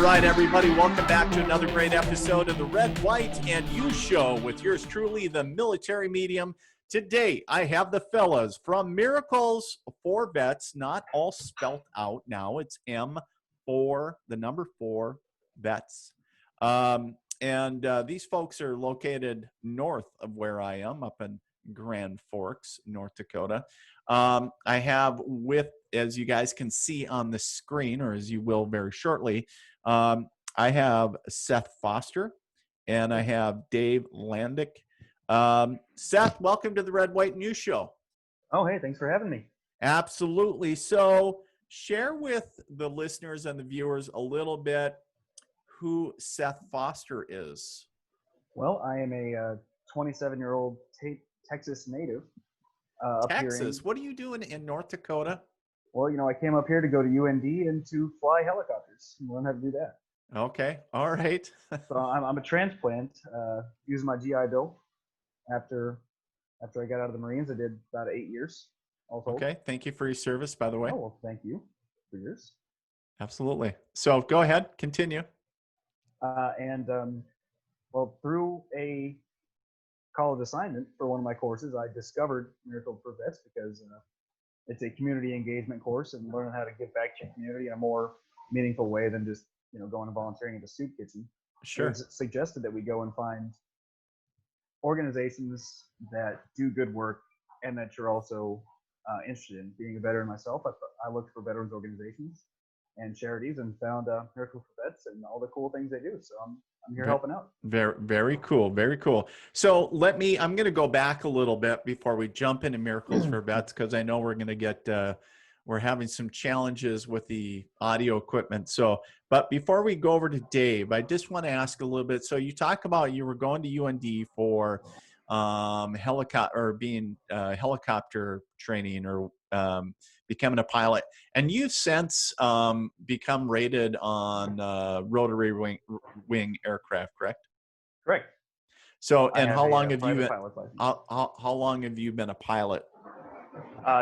All right, everybody, welcome back to another great episode of the Red, White, and You Show with yours truly, the military medium. Today, I have the fellas from Miracles for Vets, not all spelt out now. It's M4, the number 4, Vets. These folks are located north of where I am, up in Grand Forks, North Dakota. I have with, as you guys can see on the screen, or as you will very shortly, I have Seth Foster and I have Dave Landick. Seth, welcome to the Red, White, and You Show. Oh, hey, thanks for having me. Absolutely. So share with the listeners and the viewers a little bit who Seth Foster is. Well, I am a 27-year-old Texas native. Texas? What are you doing in North Dakota? Well, you know, I came up here to go to UND and to fly helicopters and learn how to do that. Okay. All right. So I'm a transplant, using my GI Bill. After I got out of the Marines, I did about 8 years. Okay. Thank you for your service, by the way. Oh, well, thank you for yours. Absolutely. So go ahead. Continue. Well, through a college assignment for one of my courses, I discovered Miracle for Vets because it's a community engagement course and learning how to give back to your community in a more meaningful way than just, you know, going and volunteering at the soup kitchen. Sure. It was suggested that we go and find organizations that do good work and that you're also interested in. Being a veteran myself, I looked for veterans organizations and charities and found Miracle for Vets and all the cool things they do. So I'm here helping out. Very, very cool. Very cool. So I'm going to go back a little bit before we jump into Miracles for Vets, because I know we're going to get, we're having some challenges with the audio equipment. So, but before we go over to Dave, I just want to ask a little bit. So you talk about you were going to UND for helicopter training or becoming a pilot, and you've since become rated on rotary wing aircraft, correct? Correct. So, and how long have you been? How long have you been a pilot?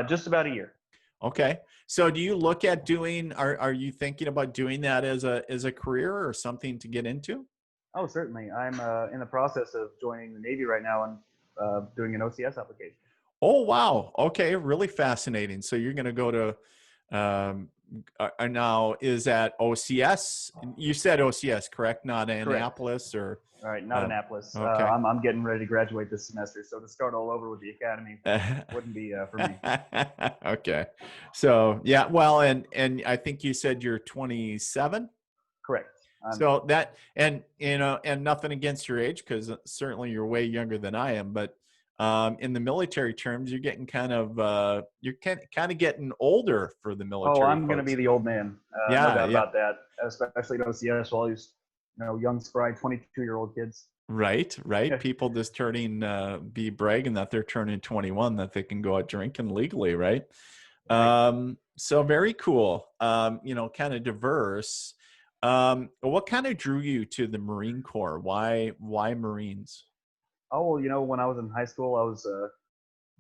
Just about a year. Okay. So, do you look at doing? Are you thinking about doing that as a career or something to get into? Oh, certainly. I'm in the process of joining the Navy right now and doing an OCS application. Oh, wow. Okay. Really fascinating. So you're going to go to, now is that OCS? You said OCS, correct? Not Annapolis or? All right. Not Annapolis. Okay. I'm getting ready to graduate this semester. So to start all over with the academy wouldn't be for me. Okay. So yeah, well, and I think you said you're 27? Correct. So that, and, you know, and nothing against your age, because certainly you're way younger than I am, but in the military terms, you're getting kind of getting older for the military. Oh, I'm going to be the old man. No doubt about that, especially at OCS, all these, you know, young, spry 22-year-old kids. Right. People just turning, be bragging that they're turning 21, that they can go out drinking legally, right? So very cool. You know, kind of diverse. What kind of drew you to the Marine Corps? Why Marines? Oh, well, you know, when I was in high school, I was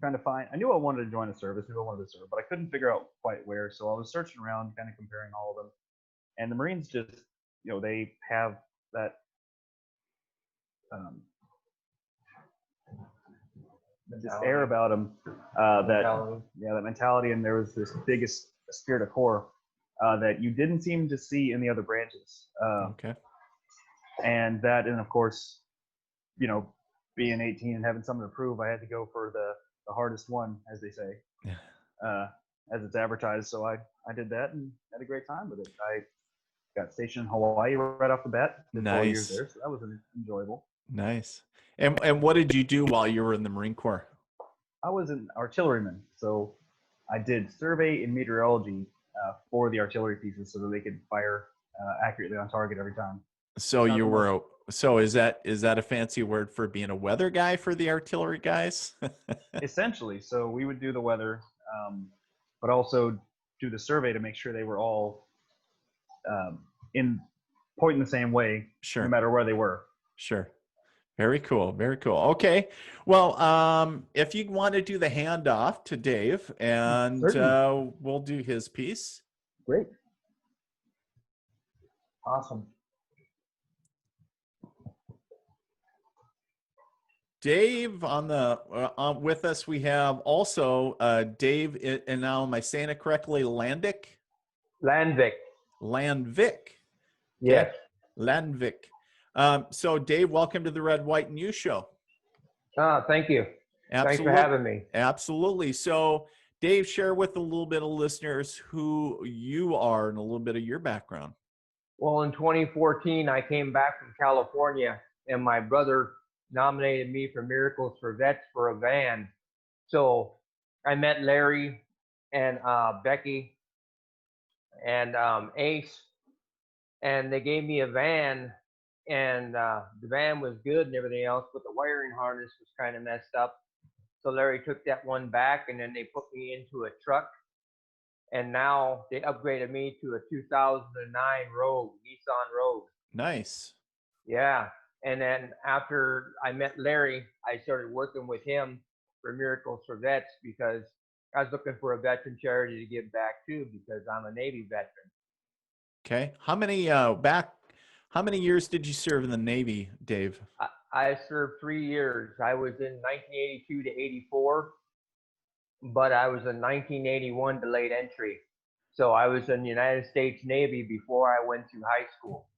trying to find, I knew I wanted to join a service, knew I wanted to serve, but I couldn't figure out quite where. So I was searching around, kind of comparing all of them. And the Marines just, you know, they have that, this air about them, that mentality. And there was this biggest spirit of corps that you didn't seem to see in the other branches. Okay. And that, and of course, you know, being 18 and having something to prove, I had to go for the hardest one, as they say, as it's advertised. So I did that and had a great time with it. I got stationed in Hawaii right off the bat. Did 4 years there, so that was enjoyable. Nice. And what did you do while you were in the Marine Corps? I was an artilleryman, so I did survey and meteorology for the artillery pieces so that they could fire accurately on target every time. So you were. So is that a fancy word for being a weather guy for the artillery guys? Essentially. So we would do the weather, but also do the survey to make sure they were all pointing the same way, sure, no matter where they were. Sure. Very cool. Very cool. Okay. Well, if you want to do the handoff to Dave, and we'll do his piece. Great. Awesome. Dave with us. We have also Dave, and now am I saying it correctly? Landvik. Landvik. Yes. Okay. Landvik. So Dave, welcome to the Red, White, and You Show. Thank you. Thanks for having me. Absolutely. So Dave, share with a little bit of listeners who you are and a little bit of your background. Well, in 2014, I came back from California, and my brother nominated me for Miracles for Vets for a van. So I met Larry and Becky and Ace, and they gave me a van, and the van was good and everything else, but the wiring harness was kind of messed up. So Larry took that one back, and then they put me into a truck, and now they upgraded me to a 2009 Rogue, Nissan Rogue. Nice. Yeah. And then after I met Larry, I started working with him for Miracles for Vets because I was looking for a veteran charity to give back to because I'm a Navy veteran. Okay. How many years did you serve in the Navy, Dave? I served 3 years. I was in 1982 to 84, but I was a 1981 delayed entry. So I was in the United States Navy before I went to high school.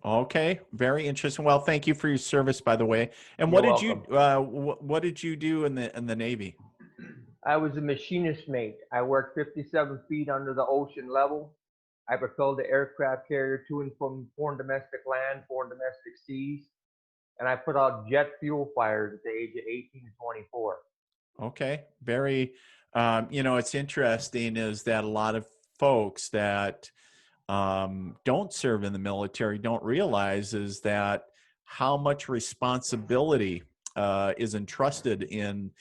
Okay, very interesting. Well, thank you for your service, by the way. And You're what did you do in the Navy? I was a machinist mate. I worked 57 feet under the ocean level. I propelled the aircraft carrier to and from foreign domestic land, foreign domestic seas, and I put out jet fuel fires at the age of 18 to 24. Okay, very. It's interesting is that a lot of folks that don't serve in the military don't realize is that how much responsibility is entrusted in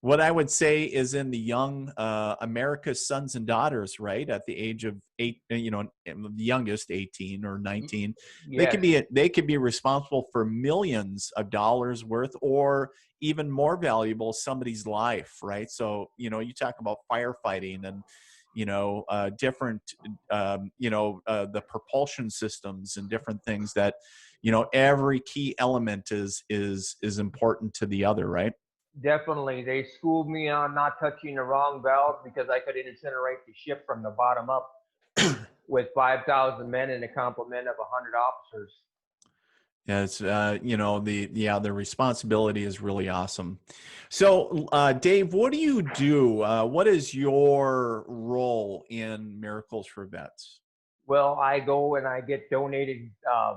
what I would say is in the young America's sons and daughters, right? At the age of 8, the youngest 18 or 19, Yes. they could be responsible for millions of dollars worth, or even more valuable, somebody's life, right? So, you talk about firefighting and different the propulsion systems and different things that every key element is important to the other, right? Definitely. They schooled me on not touching the wrong valve because I could incinerate the ship from the bottom up with 5,000 men and a complement of 100 officers. Yeah, it's the responsibility is really awesome. So, Dave, what do you do? What is your role in Miracles for Vets? Well, I go and I get donated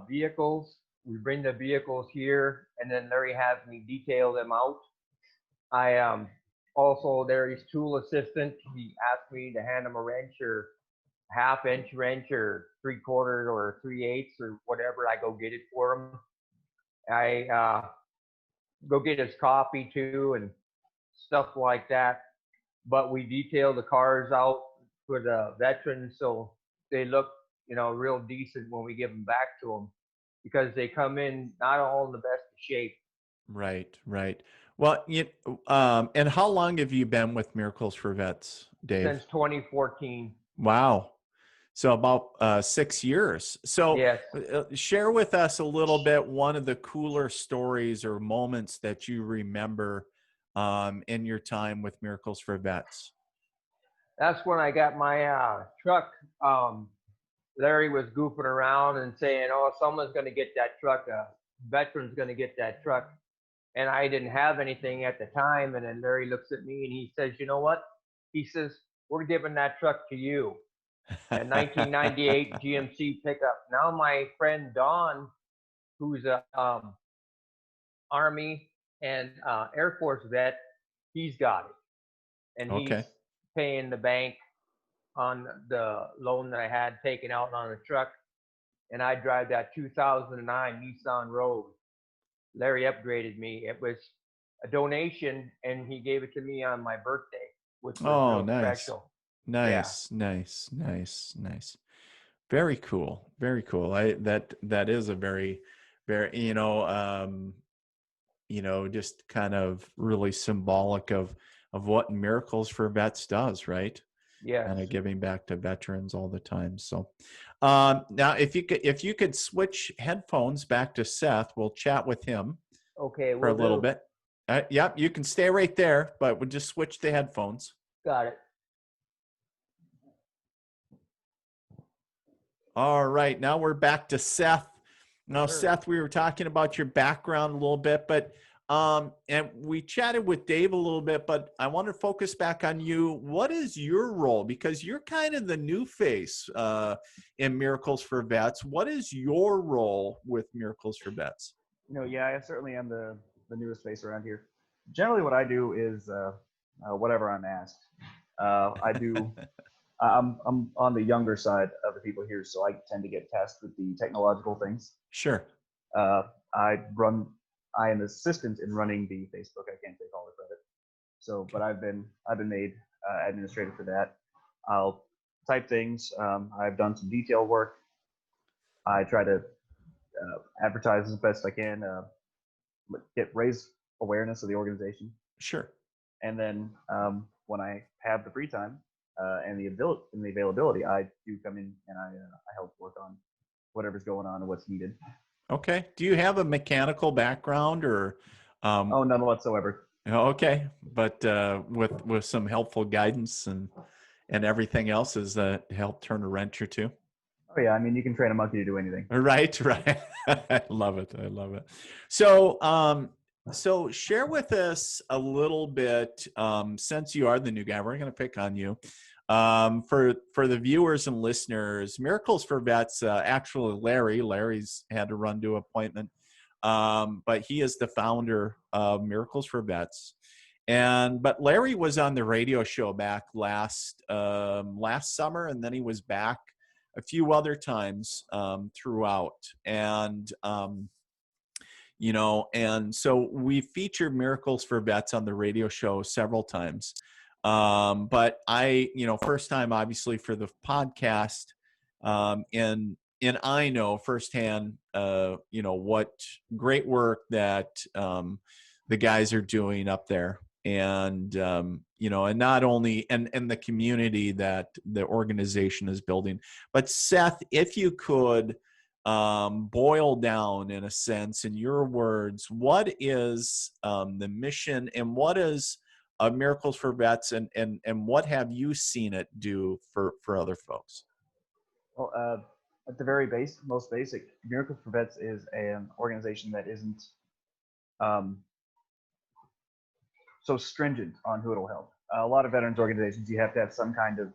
vehicles. We bring the vehicles here, and then Larry has me detail them out. I also Larry's tool assistant. He asked me to hand him a wrench or half-inch wrench or 3/4 or 3/8 or whatever. I go get it for him. I go get his coffee too and stuff like that. But we detail the cars out for the veterans so they look, real decent when we give them back to them because they come in not all in the best of shape. Right, right. Well, and how long have you been with Miracles for Vets, Dave? Since 2014. Wow. So about 6 years. So Yes. Share with us a little bit one of the cooler stories or moments that you remember in your time with Miracles for Vets. That's when I got my truck. Larry was goofing around and saying, "Oh, someone's going to get that truck. A veteran's going to get that truck." And I didn't have anything at the time. And then Larry looks at me and he says, "You know what?" He says, "We're giving that truck to you." A 1998 GMC pickup. Now my friend Don, who's a Army and Air Force vet, he's got it, and he's Okay. paying the bank on the loan that I had taken out on the truck. And I drive that 2009 Nissan Rogue. Larry upgraded me. It was a donation, and he gave it to me on my birthday, which was real Nice. special. Nice, Yeah. nice. Very cool. Very cool. That is a very, very, just kind of really symbolic of what Miracles for Vets does, right? Yes. kind of giving back to veterans all the time. So now if you could switch headphones back to Seth, we'll chat with him Okay, for a we'll little do. bit. Yep, you can stay right there, but we'll just switch the headphones. Got it. All right, now we're back to Seth. Now, Sure. Seth, we were talking about your background a little bit, but and we chatted with Dave a little bit, but I want to focus back on you. What is your role? Because you're kind of the new face in Miracles for Vets. What is your role with Miracles for Vets? Yeah, I certainly am the newest face around here. Generally, what I do is whatever I'm asked. I do. I'm on the younger side of the people here, so I tend to get tasked with the technological things. Sure. Uh, I am assistant in running the Facebook. I can't take all the credit. So, but I've been made administrator for that. I'll type things. I've done some detail work. I try to advertise as best I can, raise awareness of the organization. Sure. And then when I have the free time and the availability, I do come in and I help work on whatever's going on and what's needed. Okay. Do you have a mechanical background or? Oh, none whatsoever. Okay, but with some helpful guidance and everything else, has helped turn a wrench or two? Oh yeah, I mean you can train a monkey to do anything. Right, right. I love it. I love it. So, so share with us a little bit. Since you are the new guy, we're going to pick on you. For the viewers and listeners, Miracles for Vets. Actually, Larry's had to run to appointment, but he is the founder of Miracles for Vets. But Larry was on the radio show back last summer, and then he was back a few other times throughout. And so we featured Miracles for Vets on the radio show several times. But first time obviously for the podcast, and I know firsthand, what great work that the guys are doing up there, and and not only and the community that the organization is building. But Seth, if you could boil down in a sense, in your words, what is the mission and what is Miracles for Vets, and what have you seen it do for other folks? Well, at the very most basic, Miracles for Vets is an organization that isn't so stringent on who it'll help. A lot of veterans organizations, you have to have some kind of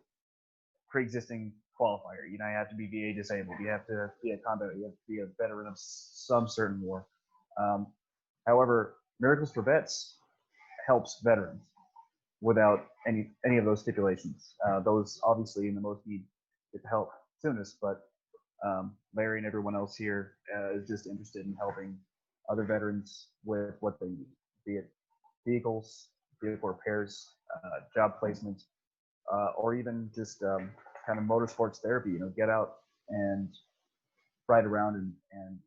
pre-existing qualifier. You have to be VA disabled. You have to be a combat. You have to be a veteran of some certain war. However, Miracles for Vets helps veterans without any of those stipulations. Those obviously in the most need get the help soonest, but Larry and everyone else here is just interested in helping other veterans with what they need, be it vehicles, vehicle repairs, job placement, or even just kind of motorsports therapy. Get out and ride around and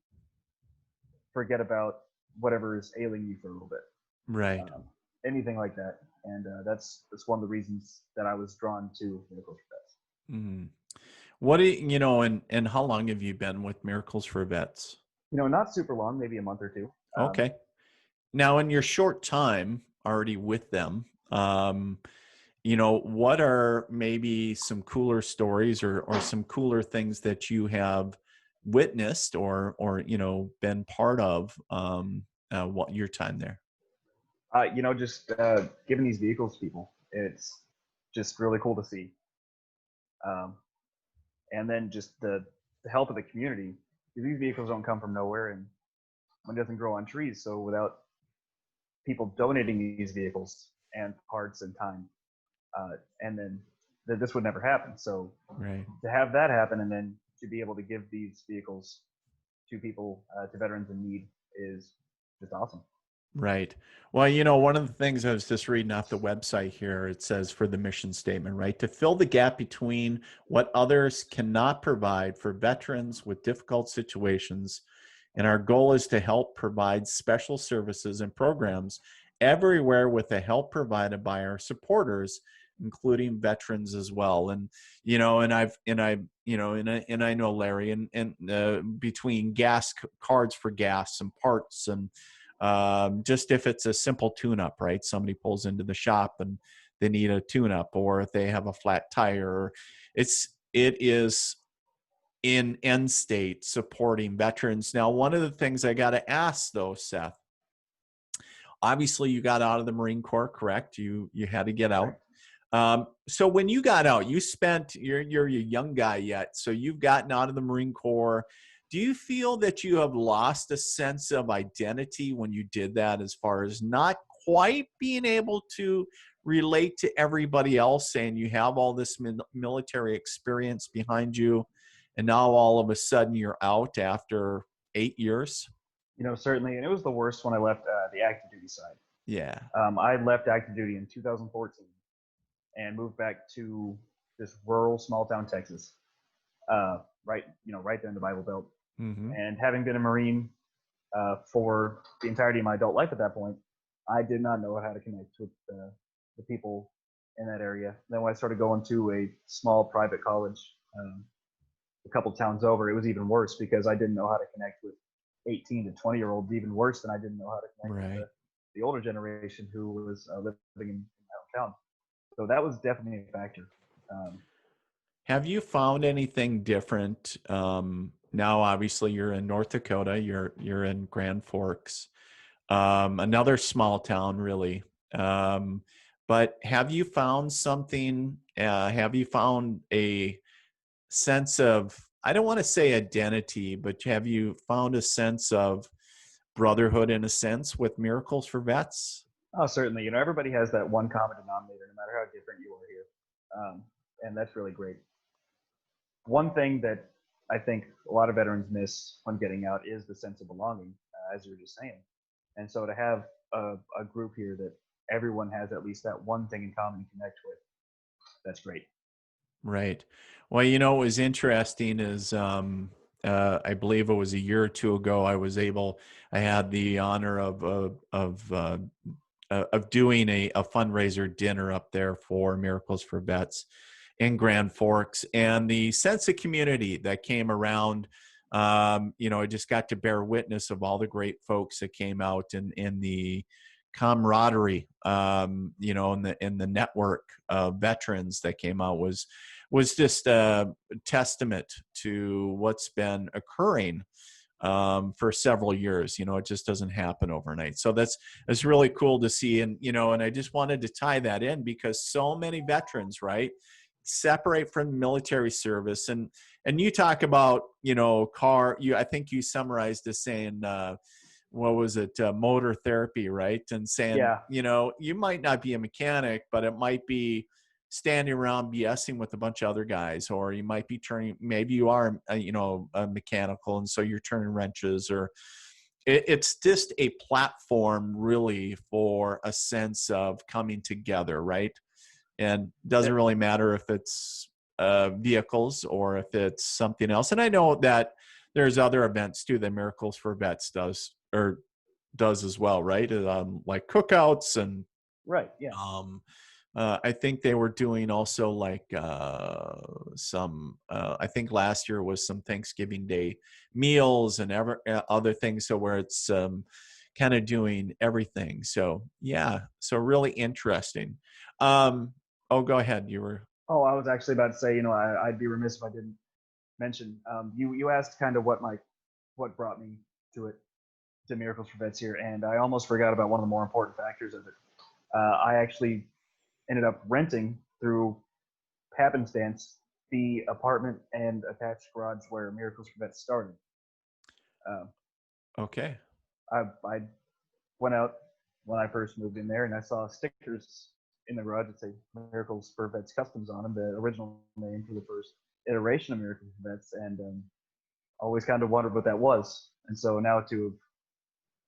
forget about whatever is ailing you for a little bit. Right. Anything like that. And that's one of the reasons that I was drawn to Miracles for Vets. Mm. What do you, and how long have you been with Miracles for Vets? Not super long, maybe a month or two. Okay. Now, in your short time already with them, what are maybe some cooler stories or some cooler things that you have witnessed or been part of what your time there? Just giving these vehicles to people, it's just really cool to see. And then just the help of the community. These vehicles don't come from nowhere, and one doesn't grow on trees. So without people donating these vehicles and parts and time, and then this would never happen. So right. To have that happen, and then to be able to give these vehicles to people, to veterans in need, is just awesome. Right. Well, one of the things I was just reading off the website here, it says for the mission statement, right, to fill the gap between what others cannot provide for veterans with difficult situations. And our goal is to help provide special services and programs everywhere with the help provided by our supporters. including veterans as well. And, you know, and I know Larry, and between cards for gas and parts, and just if it's a simple tune-up, right? Somebody pulls into the shop and they need a tune-up, or if they have a flat tire, it is in end state supporting veterans. Now, one of the things I got to ask though, Seth, obviously you got out of the Marine Corps, correct? You had to get out. So when you got out, you're a young guy yet, so you've gotten out of the Marine Corps. Do you feel that you have lost a sense of identity when you did that, as far as not quite being able to relate to everybody else, and you have all this military experience behind you, and now all of a sudden you're out after 8 years? You know, certainly, and it was the worst when I left the active duty side. Yeah. I left active duty in 2014 and moved back to this rural small town Texas, right there in the Bible Belt. Mm-hmm. And having been a Marine for the entirety of my adult life at that point, I did not know how to connect with the people in that area. Then when I started going to a small private college a couple towns over, it was even worse because I didn't know how to connect with 18 to 20-year-olds, even worse than I didn't know how to connect with the older generation who was living in my hometown. So that was definitely a factor. Have you found anything different? Now, obviously, you're in North Dakota. You're in Grand Forks, another small town, really. But have you found something? Have you found a sense of, I don't want to say identity, but have you found a sense of brotherhood, in a sense, with Miracles for Vets? Oh, certainly. You know, everybody has that one common denominator, no matter how different you are here. And that's really great. One thing that I think a lot of veterans miss when getting out is the sense of belonging, as you were just saying. And so to have a group here that everyone has at least that one thing in common to connect with, that's great. Right. Well, you know, what was interesting is, I believe it was a year or two ago, I had the honor of doing a fundraiser dinner up there for Miracles for Vets in Grand Forks, and the sense of community that came around. You know, I just got to bear witness of all the great folks that came out, and in the camaraderie, you know, in the network of veterans that came out was just a testament to what's been occurring for several years. You know, it just doesn't happen overnight. So that's really cool to see. And, you know, and I just wanted to tie that in because so many veterans, right, separate from military service. And you talk about, you know, I think you summarized as saying, what was it, motor therapy, right? And saying, Yeah. you know, you might not be a mechanic, but it might be standing around BSing with a bunch of other guys, or you might be maybe you are, you know, a mechanical, and so you're turning wrenches, or it's just a platform really for a sense of coming together, right? And doesn't really matter if it's vehicles or if it's something else. And I know that there's other events too that Miracles for Vets does as well, right? Like cookouts and Right. Yeah. I think they were doing also like some. I think last year was some Thanksgiving Day meals and other things. So where it's kind of doing everything. So yeah, so really interesting. Oh, go ahead. You were. Oh, I was actually about to say, you know, I'd be remiss if I didn't mention. You asked kind of what brought me to Miracles for Vets here, and I almost forgot about one of the more important factors of it. I actually ended up renting through happenstance the apartment and attached garage where Miracles for Vets started. Okay. I went out when I first moved in there, and I saw stickers in the garage that say Miracles for Vets Customs on them, the original name for the first iteration of Miracles for Vets, and always kind of wondered what that was. And so now to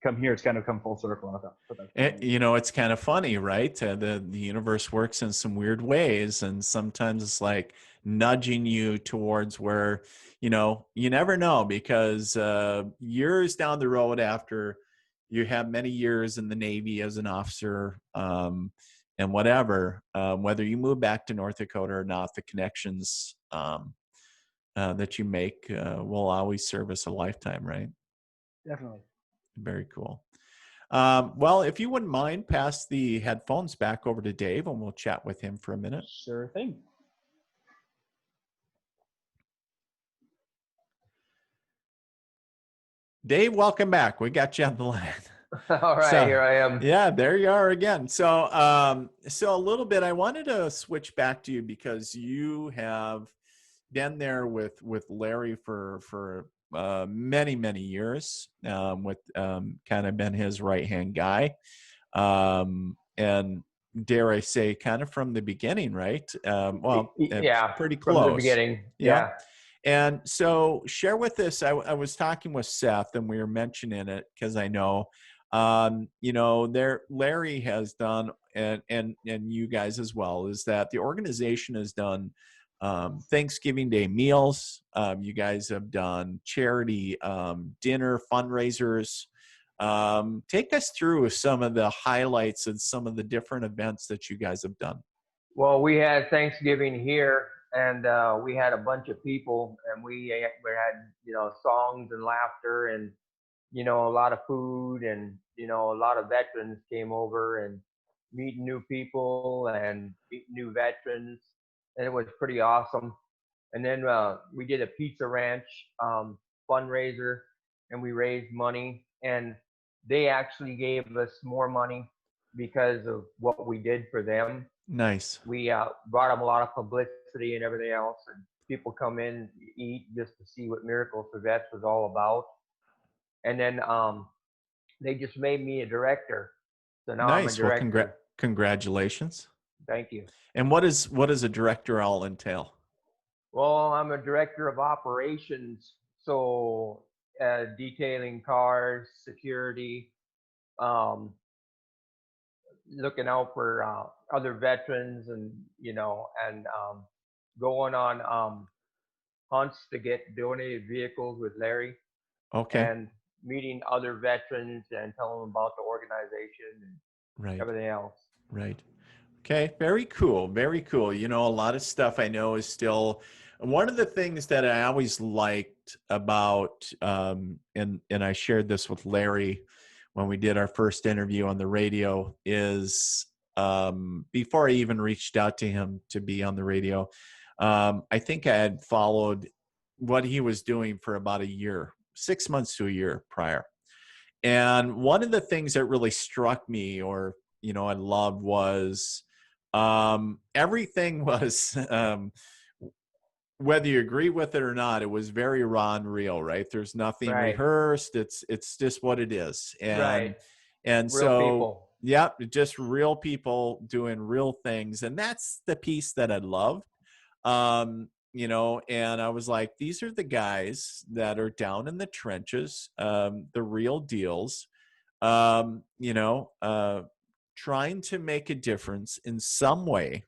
come here, it's kind of come full circle. And I thought, you know, it's kind of funny, right? The universe works in some weird ways, and sometimes it's like nudging you towards where, you know, you never know, because years down the road, after you have many years in the Navy as an officer, and whatever, whether you move back to North Dakota or not, the connections that you make will always serve us a lifetime, right? Definitely. Very cool. Well, if you wouldn't mind, pass the headphones back over to Dave and we'll chat with him for a minute. Sure thing. Dave, welcome back. We got you on the line. All right, here I am. Yeah, there you are again. So, so a little bit, I wanted to switch back to you because you have been there with Larry for many years, with kind of been his right hand guy, and dare I say, kind of from the beginning, right? Well, Yeah, pretty from the close. beginning. Yeah. Yeah. And so share with us, I was talking with Seth and we were mentioning it because I know, there Larry has done, and you guys as well, is that the organization has done Thanksgiving Day meals. You guys have done charity dinner fundraisers. Take us through some of the highlights and some of the different events that you guys have done. Well, we had Thanksgiving here, and we had a bunch of people, and we had songs and laughter, and a lot of food, and a lot of veterans came over and meeting new people and meeting new veterans, and it was pretty awesome. And then we did a pizza ranch fundraiser, and we raised money, and they actually gave us more money because of what we did for them. Nice. We brought them a lot of publicity and everything else, and people come in, eat just to see what Miracles for Vets was all about. And then they just made me a director. So now I'm a Nice. Well, director. congratulations. Thank you. And what does a director all entail? Well, I'm a director of operations, so detailing cars, security, um, looking out for other veterans, and going on hunts to get donated vehicles with Larry, Okay. and meeting other veterans and telling them about the organization and Right. everything else. Right. Okay. Very cool. Very cool. A lot of stuff I know is still one of the things that I always liked about, and I shared this with Larry when we did our first interview on the radio, is before I even reached out to him to be on the radio, I think I had followed what he was doing for about a year, 6 months to a year prior. And one of the things that really struck me, or I loved, was everything was, whether you agree with it or not, it was very raw and real, right? There's nothing Right. rehearsed. It's just what it is. Right. And Real so, people. yeah, just real people doing real things. And that's the piece that I loved. And I was like, these are the guys that are down in the trenches, the real deals, trying to make a difference in some way.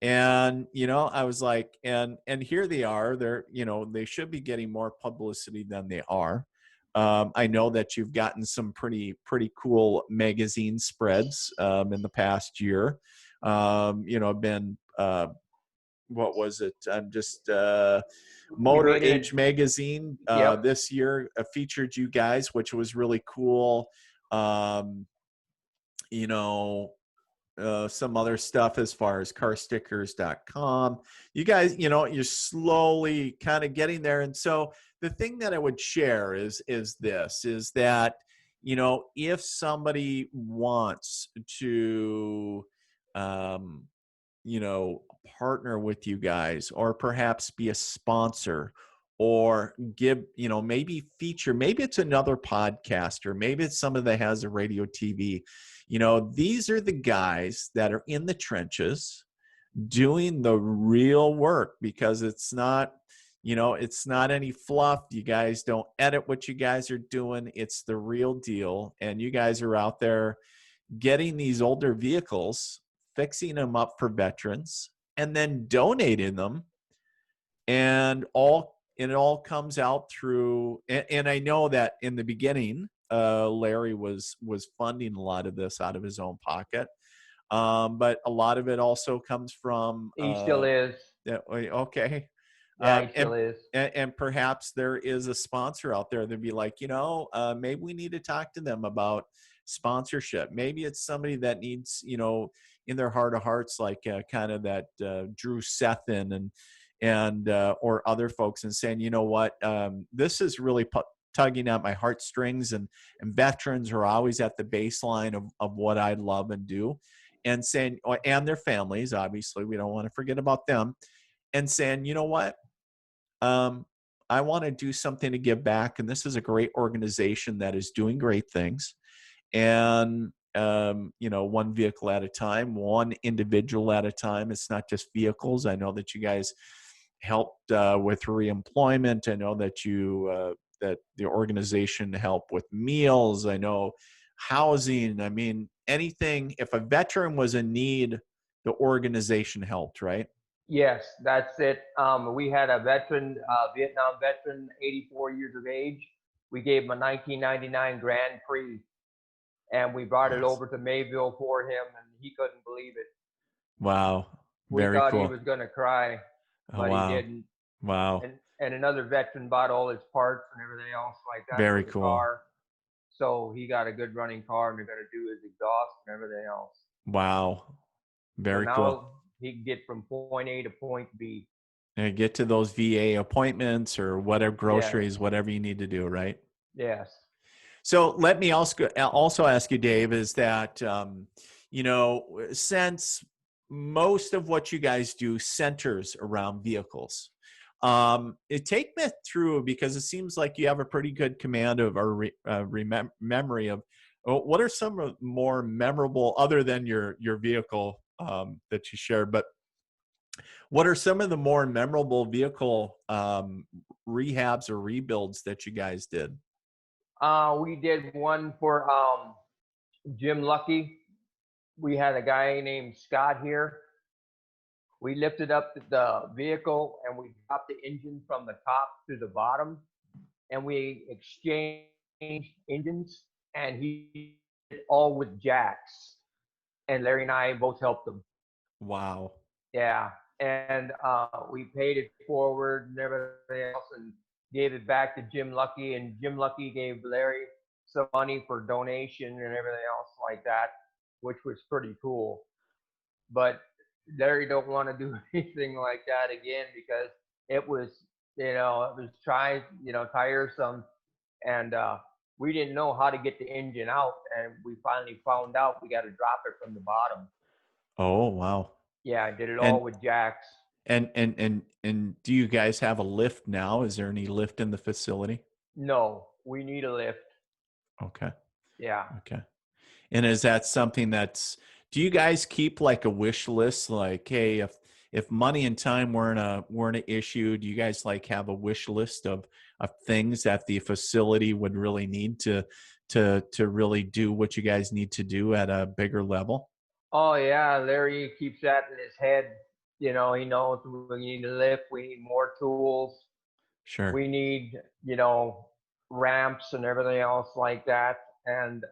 And I was like, and here they are. They're they should be getting more publicity than they are. I know that you've gotten some pretty cool magazine spreads in the past year. Been what was it? I'm just Motor Age magazine Yep. this year featured you guys, which was really cool. Some other stuff as far as carstickers.com. You guys, you're slowly kind of getting there. And so the thing that I would share is that, if somebody wants to, partner with you guys, or perhaps be a sponsor, or give, maybe feature, maybe it's another podcaster, maybe it's somebody that has a radio, TV, these are the guys that are in the trenches doing the real work, because it's not, it's not any fluff. You guys don't edit what you guys are doing. It's the real deal. And you guys are out there getting these older vehicles, fixing them up for veterans, and then donating them. And it all comes out through, and I know that in the beginning, Larry was funding a lot of this out of his own pocket. But a lot of it also comes from He still is. okay. Yeah, he And still is. and perhaps there is a sponsor out there that'd be like, maybe we need to talk to them about sponsorship. Maybe it's somebody that needs, in their heart of hearts, like kind of that Drew Sethin and or other folks, and saying, you know what, this is really tugging at my heartstrings, and veterans are always at the baseline of what I love and do, and saying, and their families, obviously, we don't want to forget about them, and saying, you know what, I want to do something to give back, and this is a great organization that is doing great things, and one vehicle at a time, one individual at a time. It's not just vehicles. I know that you guys helped with reemployment. I know that that the organization helped with meals. I know housing. I mean, anything. If a veteran was in need, the organization helped, right? Yes, that's it. We had a veteran, Vietnam veteran, 84 years of age. We gave him a 1999 Grand Prix, and we brought it Yes. over to Mayville for him, and he couldn't believe it. Wow. We Very thought he cool. was going to cry, Oh, but he wow. didn't. Wow. And another veteran bought all his parts and everything else like that Very for the cool. car. So he got a good running car, and they're going to do his exhaust and everything else. Wow. So Very cool. now he can get from point A to point B. And get to those VA appointments or whatever, groceries, Yes. whatever you need to do, right? Yes. So let me also ask you, Dave, is that, since most of what you guys do centers around vehicles, take me through, because it seems like you have a pretty good command of or memory of what are some of more memorable, other than your vehicle that you shared, but what are some of the more memorable vehicle rehabs or rebuilds that you guys did? We did one for Jim Lucky. We had a guy named Scott here. We lifted up the vehicle and we dropped the engine from the top to the bottom, and we exchanged engines, and he did it all with jacks. And Larry and I both helped him. Wow. Yeah. And we paid it forward and everything else and gave it back to Jim Lucky. And Jim Lucky gave Larry some money for donation and everything else like that, which was pretty cool. But Larry don't want to do anything like that again because it was, tiresome. And we didn't know how to get the engine out. And we finally found out we got to drop it from the bottom. Oh, wow. Yeah, I did it all And with jacks. and do you guys have a lift now? Is there any lift in the facility? No, we need a lift. Okay. Yeah. Okay. And is that something do you guys keep like a wish list? Like, hey, if money and time weren't an issue, do you guys like have a wish list of things that the facility would really need to really do what you guys need to do at a bigger level? Oh yeah, Larry keeps that in his head. He knows we need a lift, we need more tools, Sure. we need, ramps and everything else like that. And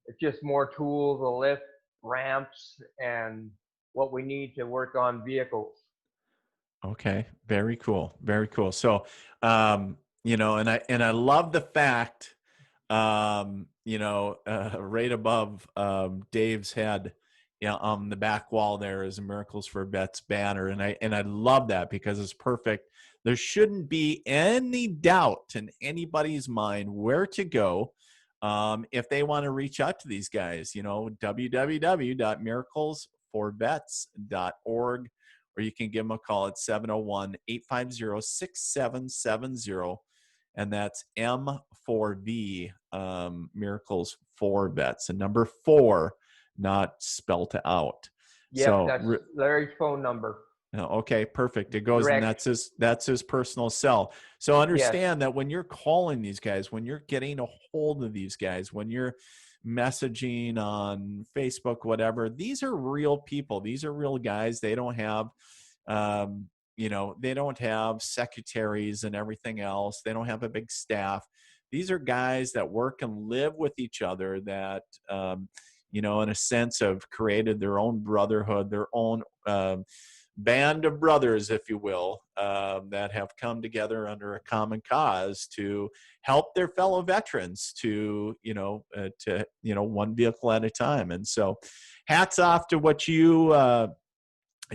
it's just more tools, a lift, ramps, and what we need to work on vehicles. Okay, very cool, very cool. So, and I love the fact, right above Dave's head, on the back wall there is a Miracles for Vets banner, and I love that because it's perfect. There shouldn't be any doubt in anybody's mind where to go. If they want to reach out to these guys, www.miraclesforvets.org, or you can give them a call at 701-850-6770. And that's M4V, Miracles for Vets. And number 4, not spelt out. Yep, So, that's Larry's phone number. okay, perfect. It goes, Direct. and that's his personal cell. So understand Yes. that when you're calling these guys, when you're getting a hold of these guys, when you're messaging on Facebook, whatever, these are real people. These are real guys. They don't have, they don't have secretaries and everything else. They don't have a big staff. These are guys that work and live with each other that, in a sense, have created their own brotherhood, their own band of brothers, if you will, that have come together under a common cause to help their fellow veterans to one vehicle at a time. And so hats off to what you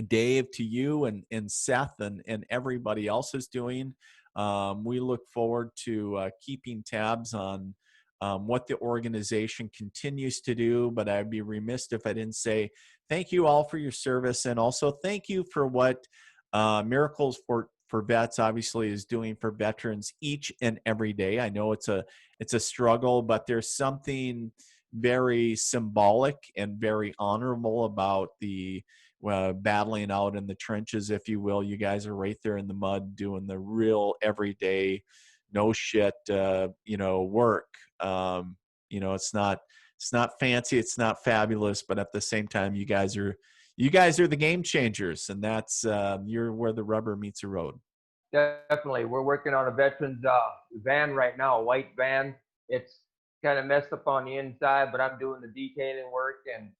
Dave, to you and Seth and everybody else is doing. We look forward to keeping tabs on what the organization continues to do, but I'd be remiss if I didn't say thank you all for your service, and also thank you for what Miracles for Vets obviously is doing for veterans each and every day. I know it's a struggle, but there's something very symbolic and very honorable about the battling out in the trenches, if you will. You guys are right there in the mud doing the real everyday, no shit, work. It's not fancy, it's not fabulous, but at the same time, you guys are the game changers, and that's you're where the rubber meets the road. Definitely, we're working on a veterans van right now, a white van. It's kind of messed up on the inside, but I'm doing the detailing work, and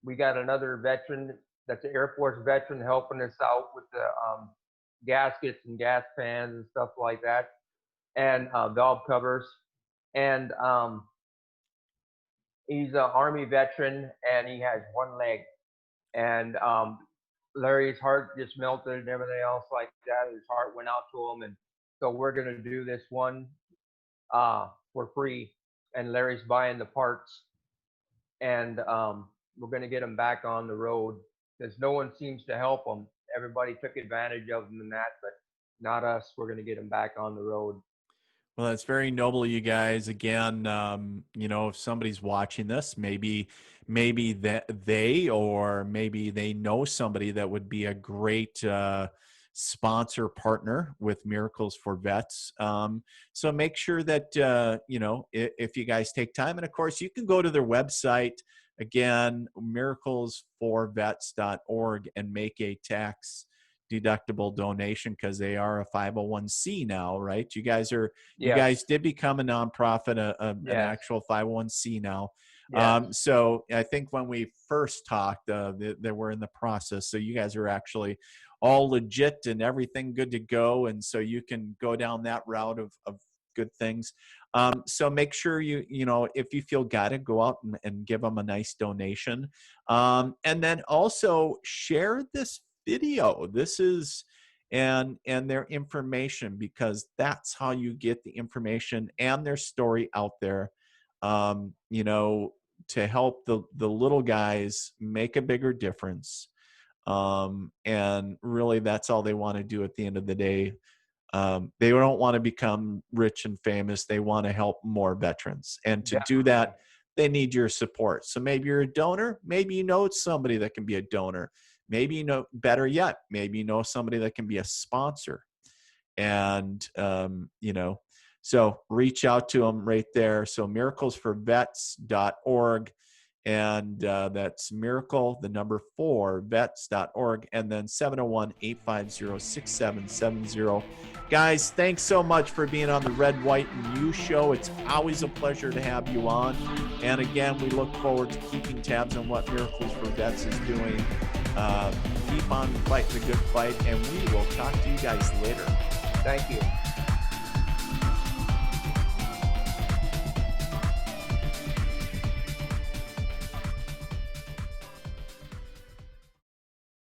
we got another veteran that's an Air Force veteran helping us out with the gaskets and gas pans and stuff like that, and valve covers. And he's an Army veteran, and he has one leg. And Larry's heart just melted and everything else like that. His heart went out to him, and so we're gonna do this one for free. And Larry's buying the parts, and we're gonna get him back on the road, because no one seems to help him. Everybody took advantage of him in that, but not us. We're going to get him back on the road. Well, that's very noble of you guys. Again, if somebody's watching this, maybe that they know somebody that would be a great sponsor partner with Miracles for Vets. So make sure that, if you guys take time, and of course you can go to their website, again, miraclesforvets.org, and make a tax deductible donation, because they are a 501c now, right? You guys did become a nonprofit, an actual 501c now. Yes. So I think when we first talked, they were in the process. So you guys are actually all legit and everything good to go. And so you can go down that route of good things. So make sure if you feel got it, go out and give them a nice donation. And then also share this video. This is and their information, because that's how you get the information and their story out there, to help the little guys make a bigger difference. And really, that's all they want to do at the end of the day. They don't want to become rich and famous. They want to help more veterans. And to do that, they need your support. So maybe you're a donor. Maybe you know somebody that can be a donor. Maybe better yet, maybe you know somebody that can be a sponsor. And, so reach out to them right there. So miraclesforvets.org. And that's miracle, the number 4, vets.org, and then 701-850-6770. Guys, thanks so much for being on the Red, White, and You show. It's always a pleasure to have you on. And again, we look forward to keeping tabs on what Miracles for Vets is doing. Keep on fighting the good fight, and we will talk to you guys later. Thank you.